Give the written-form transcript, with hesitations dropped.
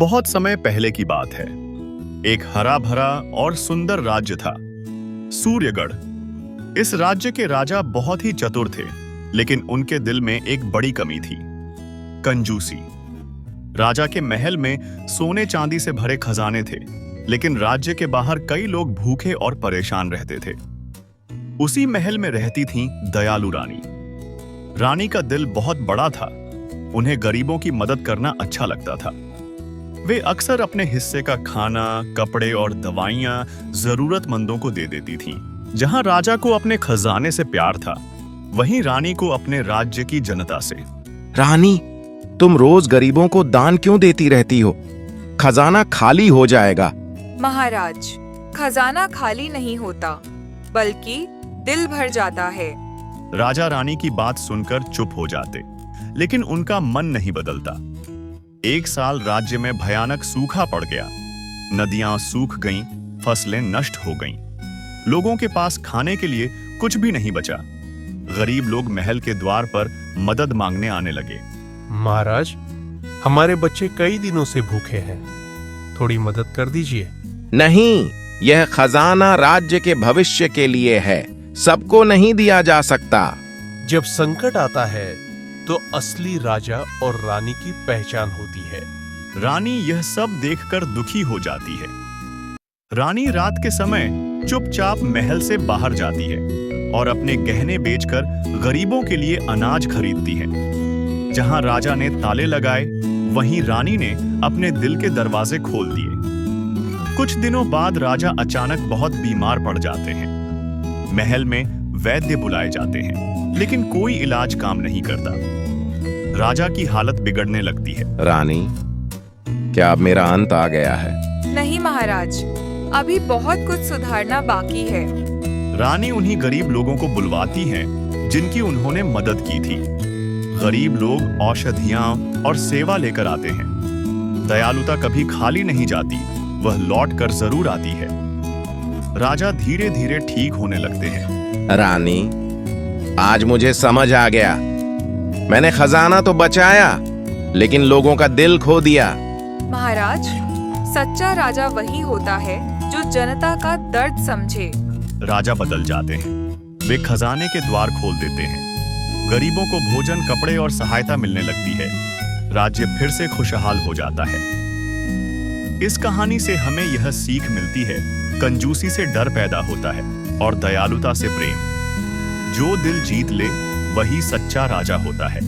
बहुत समय पहले की बात है। एक हरा भरा और सुंदर राज्य था, सूर्यगढ़। इस राज्य के राजा बहुत ही चतुर थे, लेकिन उनके दिल में एक बड़ी कमी थी, कंजूसी। राजा के महल में सोने चांदी से भरे खजाने थे, लेकिन राज्य के बाहर कई लोग भूखे और परेशान रहते थे। उसी महल में रहती थी दयालु रानी। रानी का दिल बहुत बड़ा था, उन्हें गरीबों की मदद करना अच्छा लगता था। वे अक्सर अपने हिस्से का खाना, कपड़े और दवाइयां जरूरतमंदों को दे देती थीं। जहां राजा को अपने खजाने से प्यार था, वहीं रानी को अपने राज्य की जनता से। रानी, तुम रोज गरीबों को दान क्यों देती रहती हो? खजाना खाली हो जाएगा। महाराज, खजाना खाली नहीं होता, बल्कि दिल भर जाता है। राजा रानी की बात सुनकर चुप हो जाते, लेकिन उनका मन नहीं बदलता। एक साल राज्य में भयानक सूखा पड़ गया। नदियां सूख गईं, फसलें नष्ट हो गईं। लोगों के पास खाने के लिए कुछ भी नहीं बचा। गरीब लोग महल के द्वार पर मदद मांगने आने लगे। महाराज, हमारे बच्चे कई दिनों से भूखे हैं, थोड़ी मदद कर दीजिए। नहीं, यह खजाना राज्य के भविष्य के लिए है, सबको नहीं दिया जा सकता। जब संकट आता है तो असली राजा और रानी की पहचान होती है। रानी यह सब देखकर दुखी हो जाती है। रानी रात के समय चुपचाप महल से बाहर जाती है और अपने गहने बेचकर गरीबों के लिए अनाज खरीदती है। जहां राजा ने ताले लगाए, वहीं रानी ने अपने दिल के दरवाजे खोल दिए। कुछ दिनों बाद राजा अचानक बहुत बीमार पड़ जाते हैं। महल में वैद्य बुलाए जाते हैं, लेकिन कोई इलाज काम नहीं करता। राजा की हालत बिगड़ने लगती है। रानी, क्या अब मेरा अंत आ गया है? नहीं महाराज, अभी बहुत कुछ सुधारना बाकी है। रानी उन्हीं गरीब लोगों को बुलवाती है जिनकी उन्होंने मदद की थी। गरीब लोग औषधियां और सेवा लेकर आते हैं। दयालुता कभी खाली नहीं जाती, वह लौट कर जरूर आती है। राजा धीरे धीरे ठीक होने लगते हैं। रानी, आज मुझे समझ आ गया। मैंने खजाना तो बचाया, लेकिन लोगों का दिल खो दिया। महाराज, सच्चा राजा वही होता है जो जनता का दर्द समझे। राजा बदल जाते हैं। वे खजाने के द्वार खोल देते हैं। गरीबों को भोजन, कपड़े और सहायता मिलने लगती है। राज्य फिर से खुशहाल हो जाता है। इस कहानी से हमें यह सीख मिलती है, कंजूसी से डर पैदा होता है और दयालुता से प्रेम। जो दिल जीत ले, वही सच्चा राजा होता है।